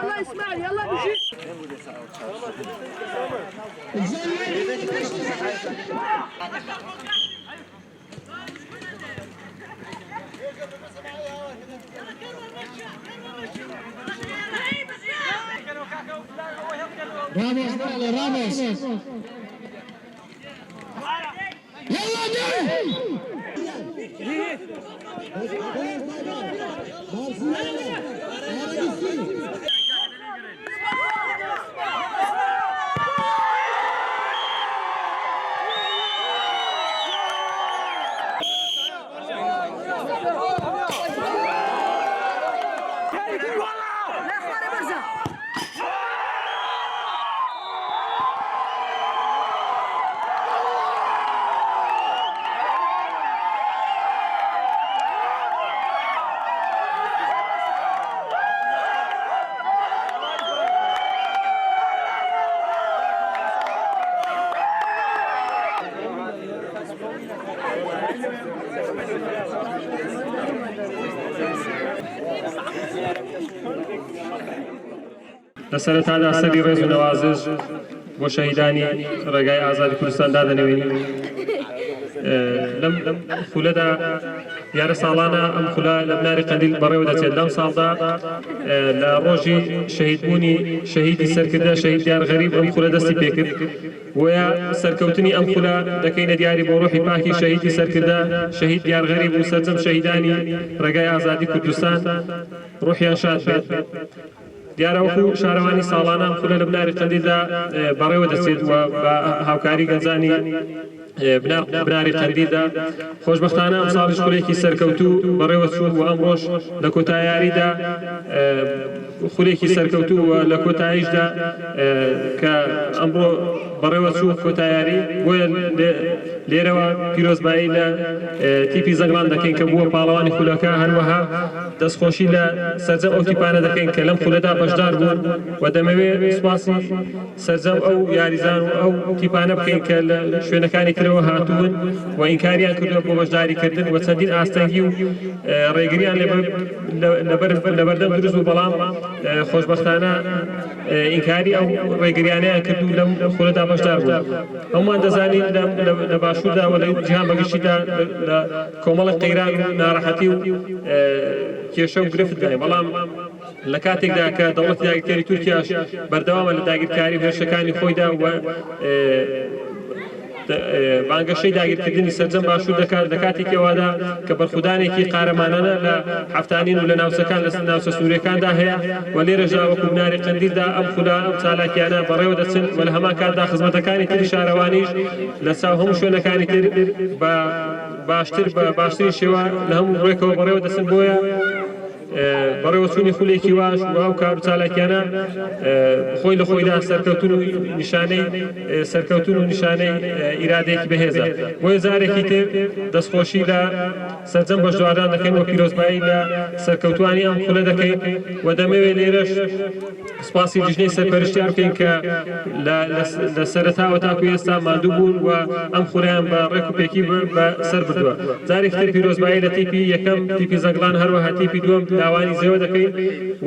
يلا اسمع يلا بشي راموس داله راموس يلا لەسەرەتا هذا سەری ڕێز و نەوازش بۆ شەهیدانی ڕێگای ئازادی کوردستان دادەنەوێنین. لەم خولەدا دیارە ساڵانە ئەم خولە لە بناری قەندیل بەڕێوە دەچێت. لەم ساڵدا لە ڕۆژی شەهیدبوونی شەهیدی سەرکردە شەهید دیار غەریب ئەم خولە دەستی پێکرد. وەیە سەرکەوتنی ئەم خولە دەکەینە دیاری بۆ ڕۆحی پاکی شەهیدی سەرکردە شەهید دیار غەریب و سەرجەم شەهیدانی ڕێگای ئازادی کوردستان ڕۆحیان شاد بێت. دیارە وەکو شارەوانی ساڵانە ئەم خولە لە بناری قەندیلدا بەڕێوە دەچێت و بە هاوکاری گەنجانی بناری قەندیلدا خۆشبەختانە ئەم ساڵیش خولێکی سەرکەوتوو بەڕێوە چوون و ئەم ڕۆژ لە کۆتاییاریدا خولێکی سەرکەوتوو و لە کۆتاییشدا کە ئەمڕۆ بەڕێوە چوو کۆتاییاری بۆیە لێرەوە پیرۆزبایی لە تیپی زەنگڵان دەکەین کە بووە پاڵەوانی خولەکە هەروەها دەستخۆشی لە سەرجەم ئەو تیپانە دەکەین کە لەم خولەدا بەشدار بوون و دەمەوێت سوپاسی سەرجەم ئەو یاریزان و ئەو تیپانە بکەین کە لە شوێنەکانی ترەوە هاتوون و ئینکاریان کردووە بۆ بەشداریکردن و چەندین ئاستەنگی و ڕێگریان لەبەردەم دروست بوو بەڵام خۆشبەختانە ئینکاری ئەو ڕێگریانەیان کردو لەم خولەدا بەشدار بوون. هەمومان دەزانین لە باشووردا و لە جیهان بەگشتیدا لە کۆمەڵی قەیران و ناڕەحەتی و کێشە و گرفت دەێ بەڵام لە کاتێکدا کە دەوڵەتی داگیرکاری تورکیاش بەردەوامە لە داگیرکاری و هێرشەکانی خۆیدا و بانگەشەی داگیرکردنی سەرجەم باشوور دەکات لە کاتێکەوەدا کە بەرخودانێکی قارەمانانە لە حەفتانین و لە ناوچەکان لە ناوچە سوورەکاندا هەیە و لێرەژا وەکو بناری قەندیلدا ئەم خولە ئەم چالاکیانە بەڕێوە دەچن و لە هەمان کاتدا خزمەتەکانی تری شارەوانیش لە چاو هەموو شوێنەکانی تر بە باشترین شێوە لە هەموو ڕێکەوە بەڕێوە دەچن. بۆیە بەڕێوە چوونی خولێکی واش و ئەو کار و چالاکیانە خۆی لە خۆیدا سەرکەوتن و نیشانەی ئیرادەیەکی بەهێزە. بۆیە جارێکی تر دەستخۆشی لە سەرجەم بەشداردان دەکەین و پیرۆزبایی لە سەرکەوتوانی ئەم خولە دەکەین و دەمەوێت لێرەش سپاسی لیژنەی سەرپەرشتیان بکەین کە لە سەرەتاوە تاکو ئێستا ماندوو بوون و ئەم خوڕیان بە ڕێک و پێکی بەسەر بردووە. جارێکی تر پیرۆزبایی لە تیپی یەکەم تیپی زەنگڵان هەروەها تیپی دووەم داوانی زێوە دەکەین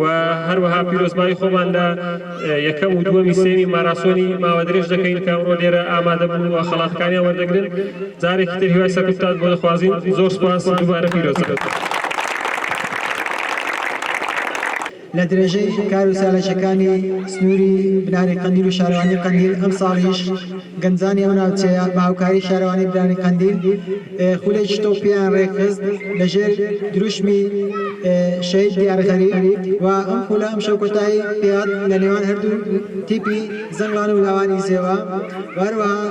و هەروەها پیرۆزبایی خۆمان لە یەکەم و دووەمی سێمی ماراسۆنی ماوە درێژ دەکەین کە ئەمڕۆ لێرە ئامادە بوون و خەڵاتەکانیان وەردەگرن. جارێکی تر هیوای سەرکەوتان بۆ دەخوازین. زۆر سوپاس دووبارە پیرۆزەکەن. لە درێژەی کار و سالەشەکانی سنووری بناری قەندیل و شارەوانی قەندیل ئەم ساڵیش گەنجانی ئەو ناوچەیە بە هاوکاری شارەوانی بناری قەندیل خولێکی تۆپیان ڕێکخست لەژێر دروشمی شەهید دیار غەریب و ئەم خولە ئەم شەو کۆتایی پێهات لە نێوان هەردوو تیپی زەنگڵان و لاوانی زێوە و هەروەها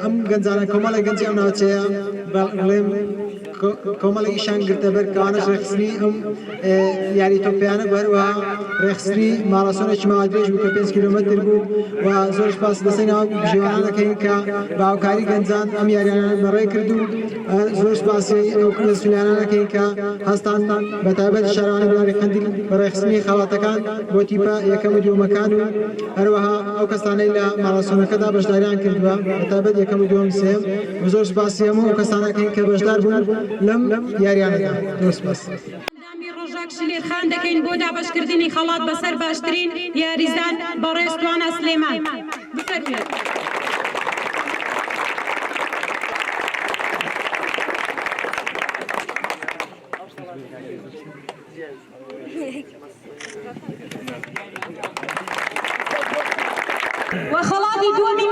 ئەم گەنجانە کۆمەڵە گەنجی ئەم ناوچەیە بەڵێم کۆمەڵێکیشان گرتە بەر کەوانەش ڕێخستنی ئەم یاری تۆپیانە بەروە ڕێخستنی ماراسۆنێکی ماوە درێژ بوو کە 5 کیلۆمەتر بوو و زۆر سپاس دەستەی ناو پشتیوانانەکەین کە بە هاوکاری گەنجان ئەم یاریانە بەڕێ کرد و زۆر سپاسی ئەو مەسئولانانەکەین کە هەستان بەتایبەت شارەوانی بناری قەندیل بە ڕێخستنی خەڵاتەکان بۆ تیپە یەکەم و دووەمەکان و هەروەها ئەو کەسانەی لە ماراسۆنەکەدا بەشداریان کردووە بەتایبەت یەکەم و دووەم سێم زۆر سپاسی هەموو ئەو کەسانەکەین کە بەشدار بوون لەم یاریانەدا زۆر سپاس. ڕۆژاک شلێرخان دەکەین بۆ دابەشکردنی خەڵات بەسەر باشترین یاریزان بە ڕێستوانە سلێمان بفەرمێت. و خەڵاتی دووەمی